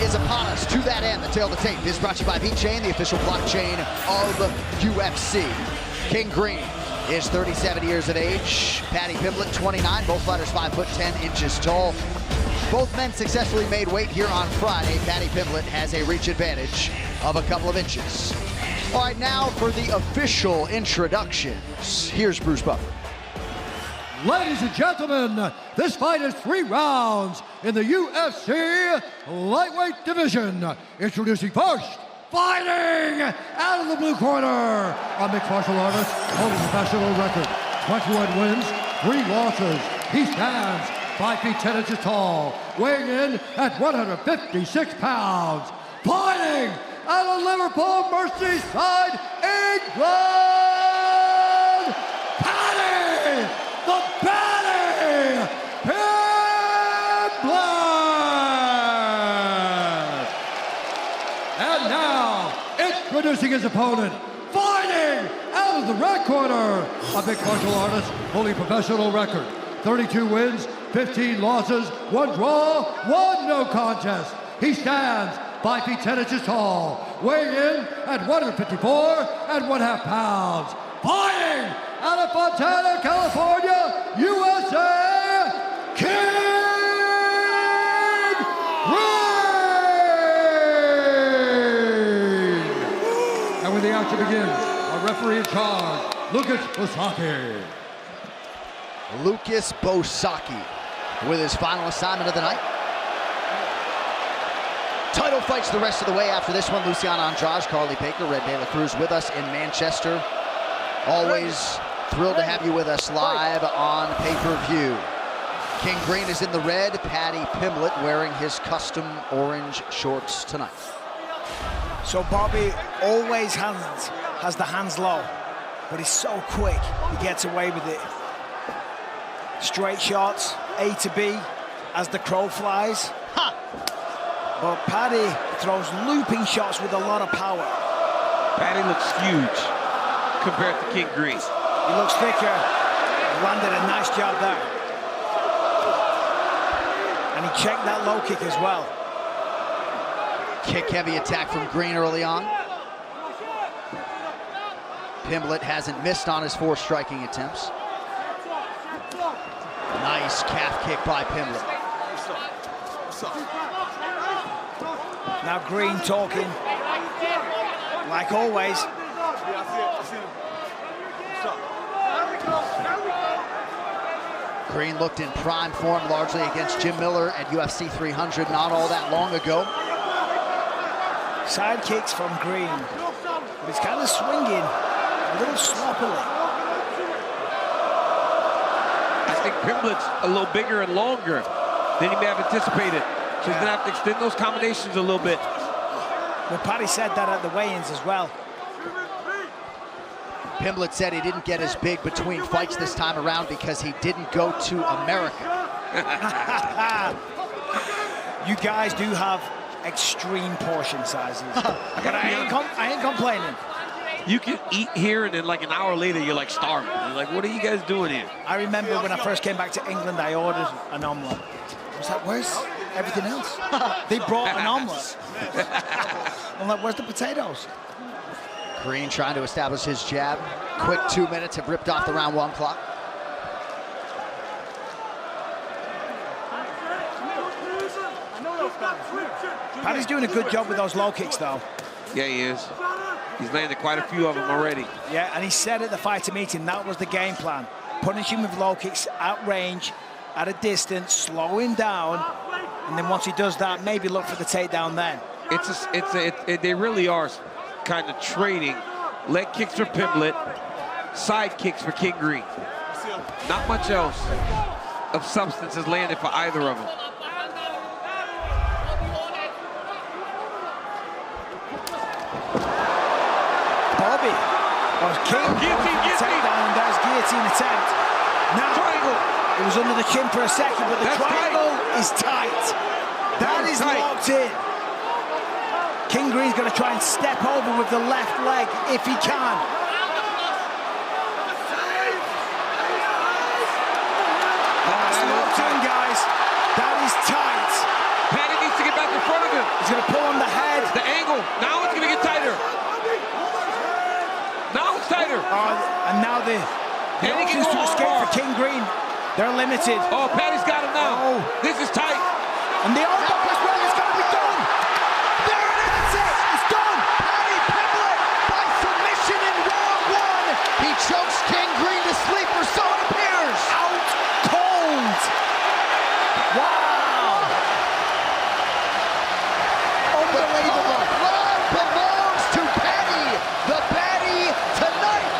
is upon us. To that end, the Tail to Tape is brought to you by VeChain, the official blockchain of UFC. King Green is 37 years of age. Paddy Pimblett, 29. Both fighters 5'10" tall. Both men successfully made weight here on Friday. Paddy Pimblett has a reach advantage of a couple of inches. All right, now for the official introductions. Here's Bruce Buffer. Ladies and gentlemen, this fight is 3 rounds in the UFC lightweight division. Introducing first, fighting out of the blue corner, a mixed martial artist holding a professional record, 21 wins, 3 losses. He stands 5 feet 10 inches tall, weighing in at 156 pounds. Fighting out of Liverpool, Merseyside, England, Paddy, the Paddy Pimblett! And now, introducing his opponent, fighting out of the red corner, a mixed martial artist holding a professional record, 32 wins, 15 losses, 1 draw, 1 no contest. He stands 5 feet 10 inches tall, weighing in at 154.5 pounds. Fighting out of Fontana, California, USA, King Green! And when the action begins, our referee in charge, Lucas Bosaki. Lucas Bosaki with his final assignment of the night. Title fights the rest of the way after this one. Luciano Andrade, Carly Baker, Red De La Cruz with us in Manchester. Always thrilled to have you with us live on pay-per-view. King Green is in the red, Paddy Pimblett wearing his custom orange shorts tonight. So Bobby always has the hands low, but he's so quick, he gets away with it. Straight shots, A to B, as the crow flies. Ha! But Paddy throws looping shots with a lot of power. Paddy looks huge compared to King Green. He looks thicker, landed a nice job there. And he checked that low kick as well. Kick-heavy attack from Green early on. Pimblett hasn't missed on his 4 striking attempts. Nice calf kick by Pimblett. Now Green talking, like always. Green looked in prime form largely against Jim Miller at UFC 300 not all that long ago. Side kicks from Green, but he's kind of swinging a little sloppily. I think Pimblett's a little bigger and longer than he may have anticipated. So he's gonna have to extend those combinations a little bit. But Paddy said that at the weigh-ins as well. Pimblett said he didn't get as big between fights this time around because he didn't go to America. You guys do have extreme portion sizes. But I ain't complaining. You can eat here and then like an hour later you're like starving. You're like, what are you guys doing here? I remember when I first came back to England, I ordered an omelette. I was like, where's everything else? They brought an omelette. I'm like, where's the potatoes? Green trying to establish his jab. Quick 2 minutes have ripped off the round 1 clock. Paddy's doing a good job with those low kicks, though. Yeah, he is. He's landed quite a few of them already. Yeah, and he said at the fighter meeting that was the game plan. Punish him with low kicks at range, at a distance, slow him down, and then once he does that, maybe look for the takedown then. They really are kind of trading. Leg kicks for Pimblett, side kicks for King Green. Not much else of substance has landed for either of them. Bobby, King takedown, there's guillotine attempt. Now, Triangle. It was under the chin for a second, but the triangle is tight. That is locked in. King Green's going to try and step over with the left leg if he can. That's locked in, guys. That is tight. Paddy needs to get back in front of him. He's gonna pull on the head. The angle. Now it's gonna get tighter. Now it's tighter. And now the options to escape for King Green, they're limited. Oh, Paddy's got him now. Oh. This is tight. And the armbar is where it's gonna be done. There it is. That's it. It's done. Paddy Pimblett by submission in round one. He chokes King Green to sleep, or so it appears. Out cold. Wow. Unbelievable. Blood belongs to Paddy, the baddie tonight.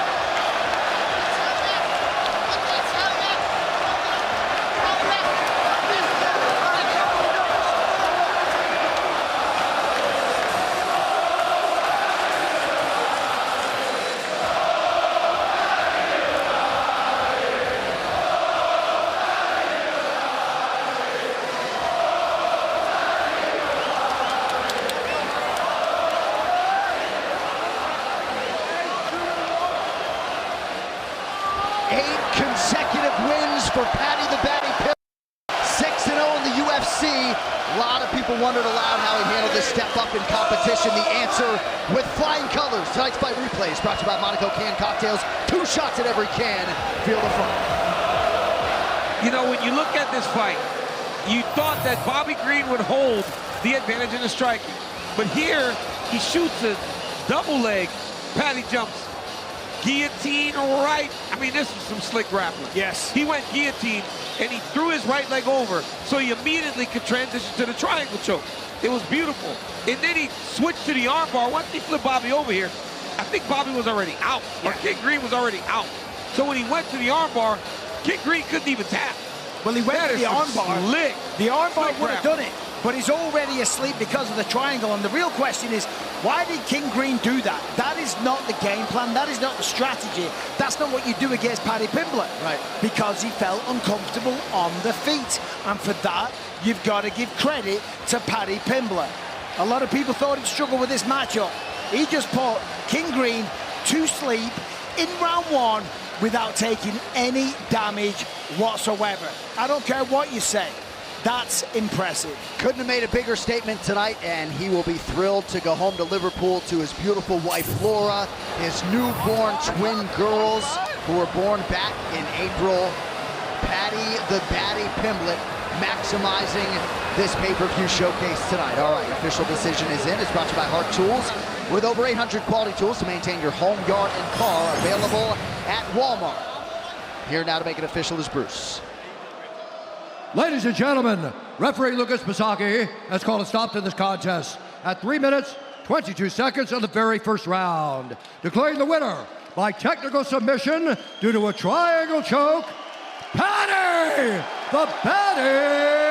8 consecutive wins for Paddy the Baddy Pimblett. 6-0 in the UFC. A lot of people wondered aloud how he handled this step up in competition. The answer with flying colors. Tonight's fight replay is brought to you by Monaco Can Cocktails. 2 shots at every can. Feel the fun. You know, when you look at this fight, you thought that Bobby Green would hold the advantage in the striking. But here, he shoots a double leg. Paddy jumps. Guillotine right. I mean, this is some slick grappling. Yes. He went guillotine, and he threw his right leg over, so he immediately could transition to the triangle choke. It was beautiful. And then he switched to the armbar. Once he flipped Bobby over here, I think Bobby was already out, or King Green was already out. So when he went to the armbar, King Green couldn't even tap. Well, he went That to is the some armbar. slick. The armbar Slick would have done it, but he's already asleep because of the triangle. And the real question is, why did King Green do that? That is not the game plan. That is not the strategy. That's not what you do against Paddy Pimblett. Right. Because he felt uncomfortable on the feet. And for that, you've got to give credit to Paddy Pimblett. A lot of people thought he'd struggle with this matchup. He just put King Green to sleep in round one without taking any damage whatsoever. I don't care what you say. That's impressive. Couldn't have made a bigger statement tonight, and he will be thrilled to go home to Liverpool to his beautiful wife, Laura, his newborn twin girls, who were born back in April. Paddy the Baddy Pimblett maximizing this pay-per-view showcase tonight. All right, official decision is in. It's brought to you by Hart Tools. With over 800 quality tools to maintain your home, yard, and car, available at Walmart. Here now to make it official is Bruce. Ladies and gentlemen, referee Lucas Pisaki has called a stop to this contest at 3 minutes, 22 seconds of the very first round, declaring the winner by technical submission due to a triangle choke, Paddy the Baddy